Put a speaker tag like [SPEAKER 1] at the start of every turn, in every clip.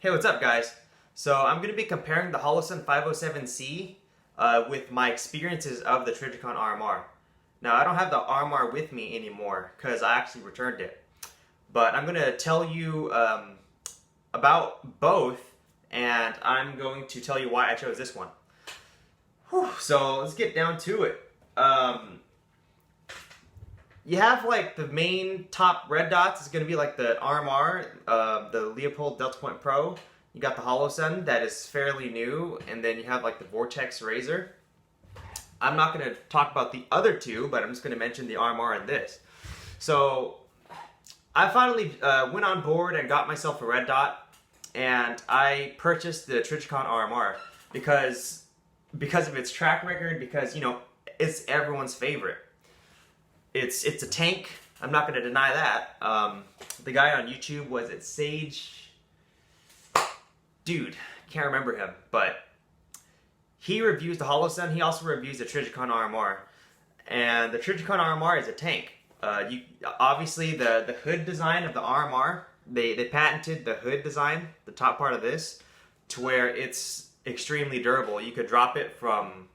[SPEAKER 1] Hey, what's up guys? So I'm going to be comparing the Holosun 507c with my experiences of the Trijicon RMR. Now I don't have the RMR with me anymore because I actually returned it. But I'm going to tell you about both, and I'm going to tell you why I chose this one. Whew, so let's get down to it. You have like the main top red dots is going to be like the RMR, the Leopold Delta Point Pro. You got the Holosun that is fairly new, and then you have like the Vortex Razor. I'm not going to talk about the other two, but I'm just going to mention the RMR and this. So I finally went on board and got myself a red dot, and I purchased the Trijicon RMR because of its track record, because you know it's everyone's favorite. It's a tank. I'm not going to deny that. The guy on YouTube, was it Sage? Dude, can't remember him, but he reviews the Holosun. He also reviews the Trijicon RMR, and the Trijicon RMR is a tank. Obviously the hood design of the RMR, they patented the hood design, the top part of this, to where it's extremely durable. You could drop it from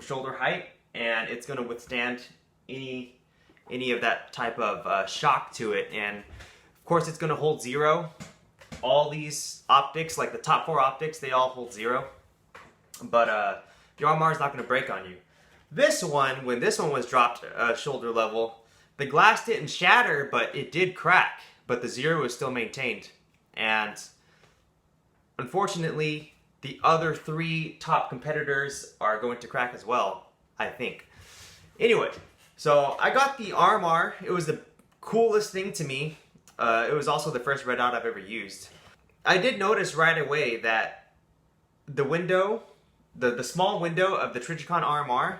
[SPEAKER 1] shoulder height, and it's going to withstand any of that type of shock to it, and of course it's going to hold zero. All these optics, like the top 4 optics, they all hold zero, but the RMR is not going to break on you. This one, when this one was dropped shoulder level, the glass didn't shatter, but it did crack, but the zero is still maintained. And unfortunately, the other 3 top competitors are going to crack as well, I think. Anyway, so I got the RMR. It was the coolest thing to me. It was also the first red dot I've ever used. I did notice right away that the window, the small window of the Trijicon RMR,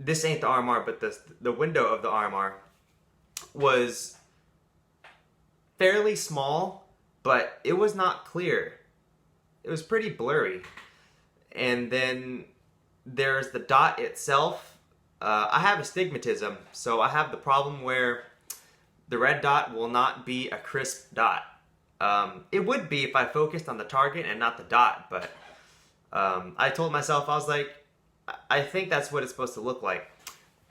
[SPEAKER 1] this ain't the RMR, but the window of the RMR was fairly small, but it was not clear. It was pretty blurry. And then there's the dot itself. I have astigmatism, so I have the problem where the red dot will not be a crisp dot. It would be if I focused on the target and not the dot, but I told myself, I was like, I think that's what it's supposed to look like.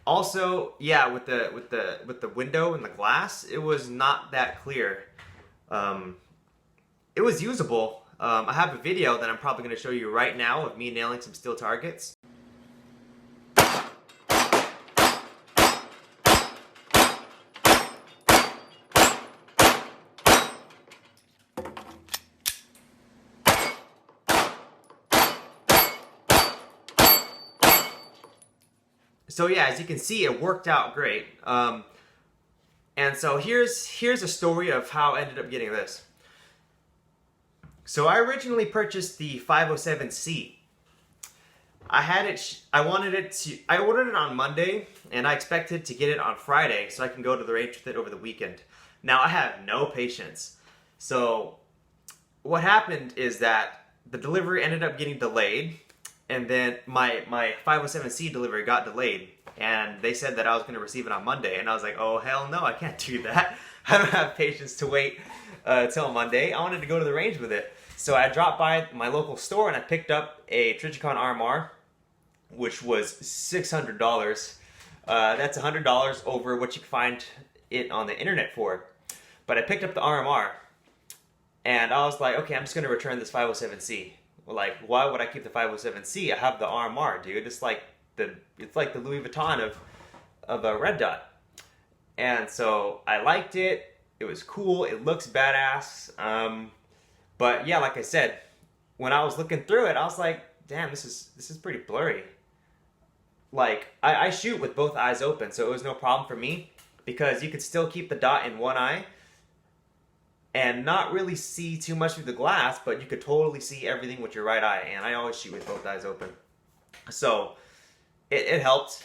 [SPEAKER 1] Also, yeah, with the window and the glass, it was not that clear. It was usable. I have a video that I'm probably going to show you right now of me nailing some steel targets. So yeah, as you can see, it worked out great. And so here's a story of how I ended up getting this. So I originally purchased the 507c. I ordered it on Monday, and I expected to get it on Friday so I can go to the range with it over the weekend. Now I have no patience. So what happened is that the delivery ended up getting delayed, and then my 507c delivery got delayed, and they said that I was going to receive it on Monday, and I was like, oh hell no, I can't do that. I don't have patience to wait till Monday. I wanted to go to the range with it. So I dropped by my local store and I picked up a Trijicon RMR, which was $600. That's $100 over what you can find it on the internet for. But I picked up the RMR, and I was like, okay, I'm just going to return this 507c. Like, why would I keep the 507c? I have the RMR, dude. It's like the Louis Vuitton of a red dot. And so I liked it. It was cool. It looks badass. But yeah, like I said, when I was looking through it, I was like, damn, this is pretty blurry. Like, I shoot with both eyes open, so it was no problem for me, because you could still keep the dot in one eye and not really see too much through the glass, but you could totally see everything with your right eye, and I always shoot with both eyes open. So it helped.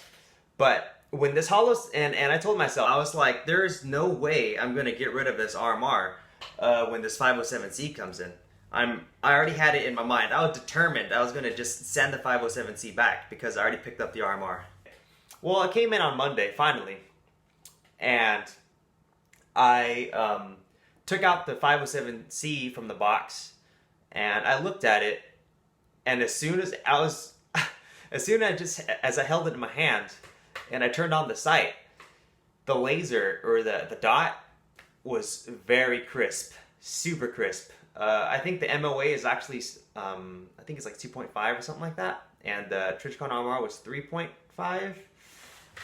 [SPEAKER 1] But when this and I told myself, I was like, there's no way I'm going to get rid of this RMR when this 507c comes in. I already had it in my mind. I was determined I was going to just send the 507c back because I already picked up the RMR. Well, it came in on Monday, finally. And I took out the 507C from the box, and I looked at it, and as soon as I held it in my hand, and I turned on the sight, the laser or the dot was very crisp, super crisp. I think the MOA is actually, I think it's like 2.5 or something like that, and the Trijicon RMR was 3.5.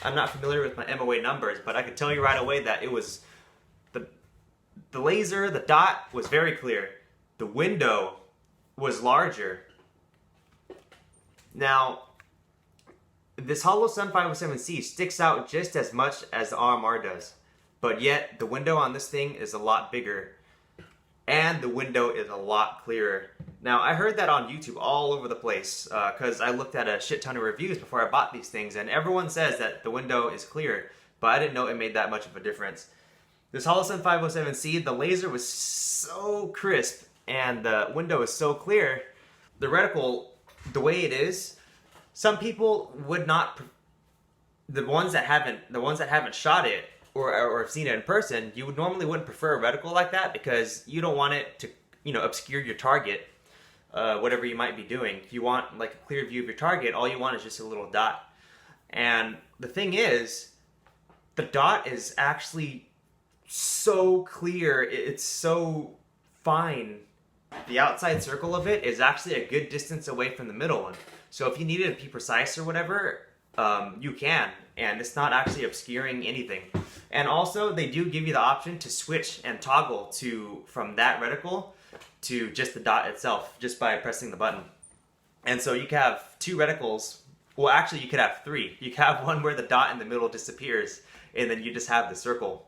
[SPEAKER 1] I'm not familiar with my MOA numbers, but I could tell you right away that it was the laser, the dot was very clear. The window was larger. Now, this Holosun 507c sticks out just as much as the RMR does, but yet the window on this thing is a lot bigger, and the window is a lot clearer. Now, I heard that on YouTube all over the place, because I looked at a shit ton of reviews before I bought these things, and everyone says that the window is clear, but I didn't know it made that much of a difference. This Holosun 507c, the laser was so crisp, and the window is so clear. The reticle, the way it is, some people would not, the ones that haven't shot it or have seen it in person, you would normally wouldn't prefer a reticle like that because you don't want it to, obscure your target, whatever you might be doing. If you want like a clear view of your target, all you want is just a little dot. And the thing is, the dot is actually so clear, it's so fine. The outside circle of it is actually a good distance away from the middle one. So if you needed to be precise or whatever, you can, and it's not actually obscuring anything. And also, they do give you the option to switch and toggle from that reticle to just the dot itself, just by pressing the button. And so you can have two reticles. Well, actually, you could have three. You can have one where the dot in the middle disappears, and then you just have the circle.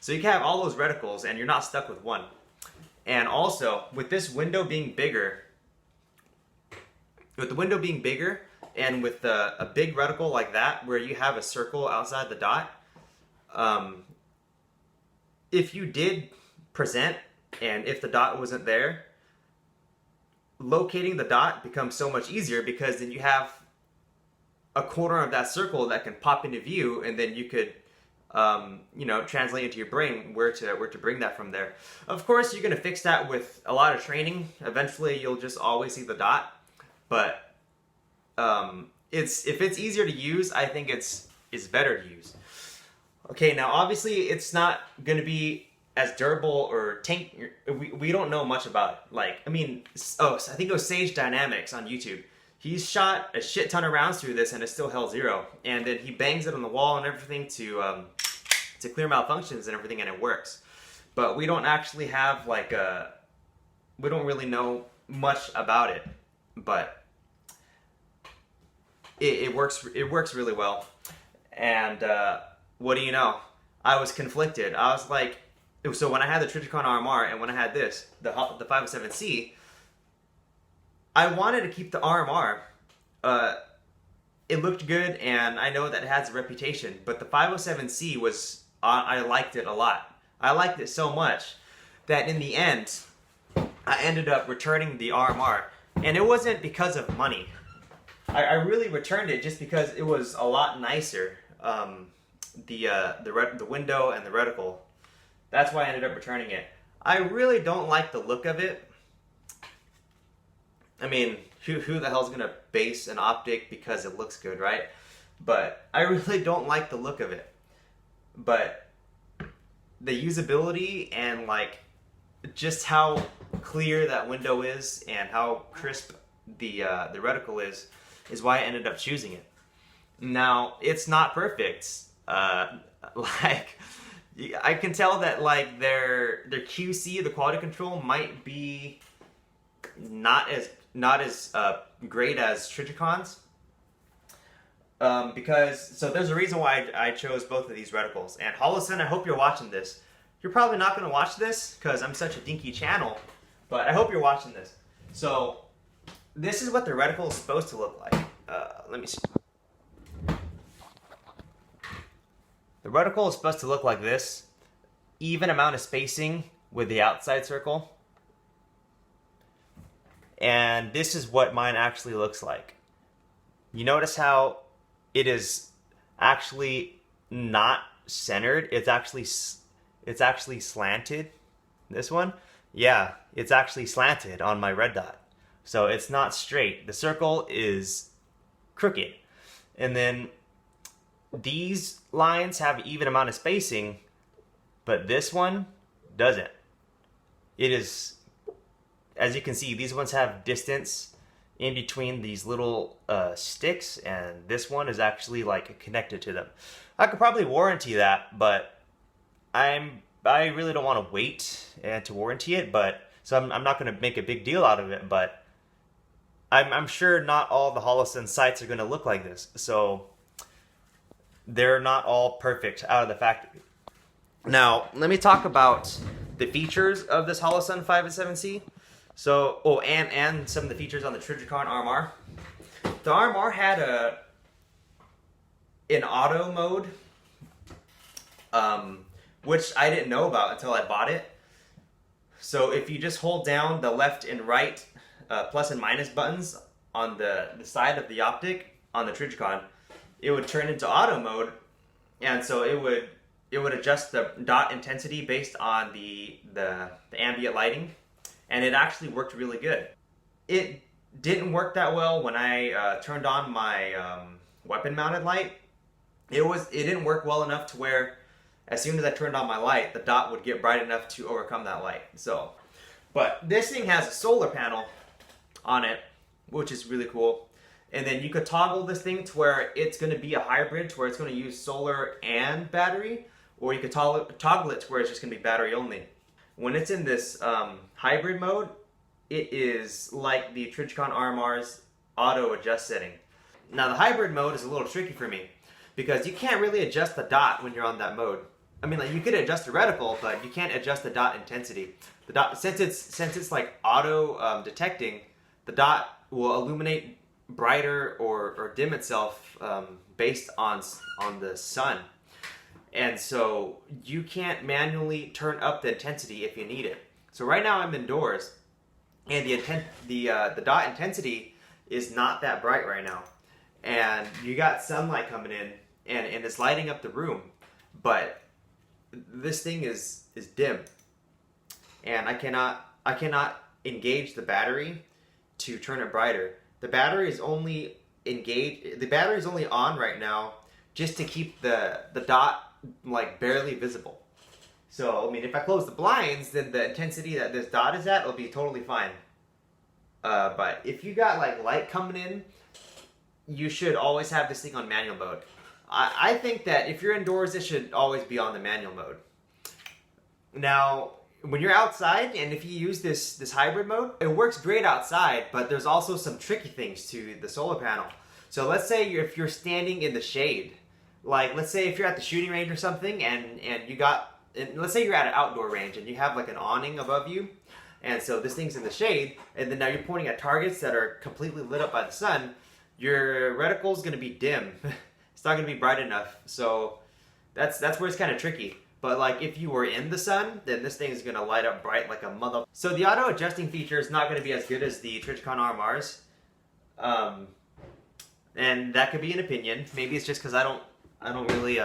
[SPEAKER 1] So you can have all those reticles, and you're not stuck with one. And also, with this window being bigger, and with a big reticle like that, where you have a circle outside the dot, if you did present, and if the dot wasn't there, locating the dot becomes so much easier, because then you have a corner of that circle that can pop into view, and then you could translate into your brain where to bring that from there. Of course, you're going to fix that with a lot of training. Eventually, you'll just always see the dot. But if it's easier to use, I think it's better to use. Okay, now obviously it's not going to be as durable or tank. We don't know much about it. I think it was SageDynamics on YouTube. He's shot a shit ton of rounds through this and it still held 0. And then he bangs it on the wall and everything to clear malfunctions and everything, and it works. But we don't actually have we don't really know much about it. But it works really well. And what do you know? I was conflicted. I was like, so when I had the Trijicon RMR and when I had this, the 507c, I wanted to keep the RMR. It looked good, and I know that it has a reputation, but the 507c was, I liked it a lot. I liked it so much that in the end, I ended up returning the RMR. And it wasn't because of money. I really returned it just because it was a lot nicer. The window and the reticle. That's why I ended up returning it. I really don't like the look of it. I mean, who the hell's gonna base an optic because it looks good, right? But I really don't like the look of it. But the usability and just how clear that window is and how crisp the reticle is why I ended up choosing it. Now, it's not perfect. I can tell that their QC, the quality control, might be not as great as Trijicon's. So there's a reason why I chose both of these reticles. And Holosun, I hope you're watching this. You're probably not going to watch this because I'm such a dinky channel, but I hope you're watching this. So this is what the reticle is supposed to look like. Let me see. The reticle is supposed to look like this. Even amount of spacing with the outside circle. And this is what mine actually looks like. You notice how it is actually not centered. It's actually slanted. This one, yeah, it's actually slanted on my red dot. So it's not straight. The circle is crooked. And then these lines have an even amount of spacing, but this one doesn't. It is, as you can see, these ones have distance in between these little sticks, and this one is actually like connected to them. I could probably warranty that, but I really don't want to wait to warranty it, but so I'm not going to make a big deal out of it, but I'm sure not all the Holosun sites are going to look like this, so they're not all perfect out of the factory. Now, let me talk about the features of this Holosun 507c. So, and some of the features on the Trijicon RMR. The RMR had an auto mode, which I didn't know about until I bought it. So if you just hold down the left and right plus and minus buttons on the side of the optic on the Trijicon, it would turn into auto mode, and so it would adjust the dot intensity based on the ambient lighting, and it actually worked really good. It didn't work that well when I turned on my weapon mounted light. It didn't work well enough to where as soon as I turned on my light, the dot would get bright enough to overcome that light. So, but this thing has a solar panel on it, which is really cool. And then you could toggle this thing to where it's going to be a hybrid, to where it's going to use solar and battery, or you could toggle it to where it's just going to be battery only. When it's in this hybrid mode, it is like the Trijicon RMR's auto adjust setting. Now the hybrid mode is a little tricky for me because you can't really adjust the dot when you're on that mode. I mean, like, you could adjust the reticle, but you can't adjust the dot intensity. The dot, since it's like auto detecting, the dot will illuminate brighter or dim itself based on the sun. And so you can't manually turn up the intensity if you need it. So right now I'm indoors, and the dot intensity is not that bright right now. And you got sunlight coming in, and it's lighting up the room, but this thing is dim. And I cannot engage the battery to turn it brighter. The battery is only on right now just to keep the dot like barely visible. So, I mean, if I close the blinds, then the intensity that this dot is at will be totally fine. But if you got like light coming in, you should always have this thing on manual mode. I think that if you're indoors, it should always be on the manual mode. Now, when you're outside, and if you use this hybrid mode, it works great outside, but there's also some tricky things to the solar panel. So let's say if you're standing in the shade, like let's say if you're at the shooting range or something, and let's say you're at an outdoor range and you have like an awning above you, and so this thing's in the shade, and then now you're pointing at targets that are completely lit up by the sun, your reticle is going to be dim. It's not going to be bright enough. So that's where it's kind of tricky. But like if you were in the sun, then this thing is going to light up bright like a mother. So the auto adjusting feature is not going to be as good as the Trijicon RMRs. And that could be an opinion. Maybe it's just because I don't really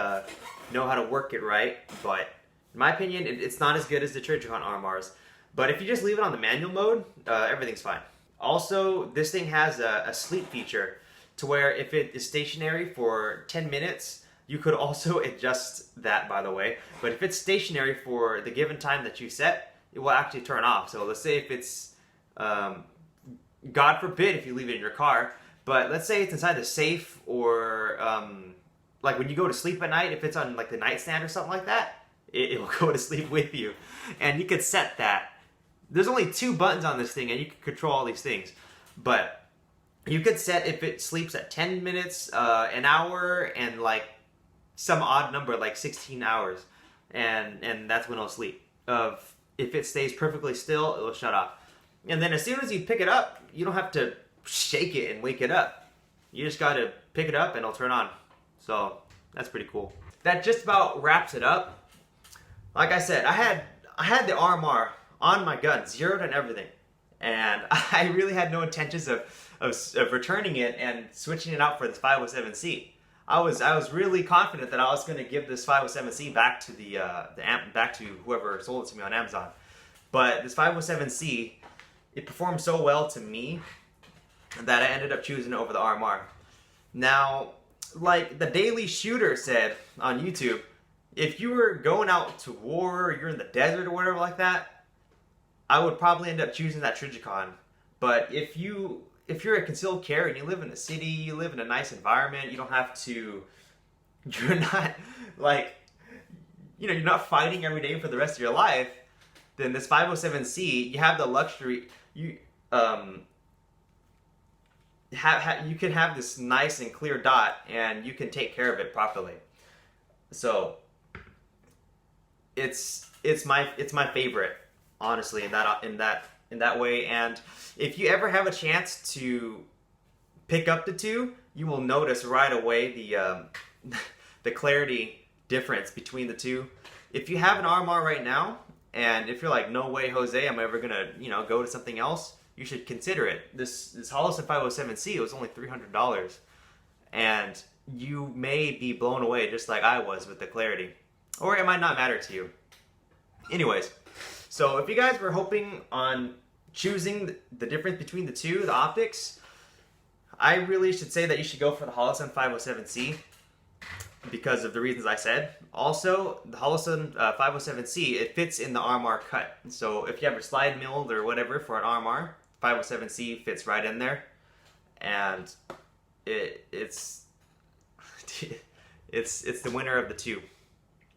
[SPEAKER 1] know how to work it right. But in my opinion, it's not as good as the Trijicon RMRs. But if you just leave it on the manual mode, everything's fine. Also, this thing has a sleep feature to where if it is stationary for 10 minutes, you could also adjust that, by the way. But if it's stationary for the given time that you set, it will actually turn off. So let's say if it's, God forbid if you leave it in your car, but let's say it's inside the safe, or like when you go to sleep at night, if it's on like the nightstand or something like that, it will go to sleep with you. And you could set that. There's only 2 buttons on this thing, and you can control all these things. But you could set if it sleeps at 10 minutes, an hour, and like some odd number, like 16 hours. And that's when it'll sleep. If it stays perfectly still, it'll shut off. And then as soon as you pick it up, you don't have to shake it and wake it up. You just got to pick it up and it'll turn on. So that's pretty cool. That just about wraps it up. Like I said, I had the RMR on my gun, zeroed and everything. And I really had no intentions of returning it and switching it out for this 507c. I was really confident that I was going to give this 507c back to back to whoever sold it to me on Amazon. But this 507c, it performed so well to me that I ended up choosing it over the RMR. Now, like the Daily Shooter said on YouTube, if you were going out to war, or you're in the desert or whatever like that, I would probably end up choosing that Trijicon. But if you're a concealed carry and you live in a city, you live in a nice environment, you don't have to, you're not like, you're not fighting every day for the rest of your life, then this 507c, you have the luxury, you can have this nice and clear dot, and you can take care of it properly. So it's my favorite, honestly, in that way. And if you ever have a chance to pick up the two, you will notice right away the clarity difference between the two. If you have an RMR right now, and if you're like, no way, Jose, I'm ever gonna go to something else, you should consider it. This Holosun 507c was only $300, and you may be blown away just like I was with the clarity, or it might not matter to you. Anyways, so if you guys were hoping on choosing the difference between the two, the optics, I really should say that you should go for the Holosun 507c because of the reasons I said. Also, the Holosun 507c, it fits in the RMR cut. So if you have your slide milled or whatever for an RMR, 507c fits right in there, and it's the winner of the two.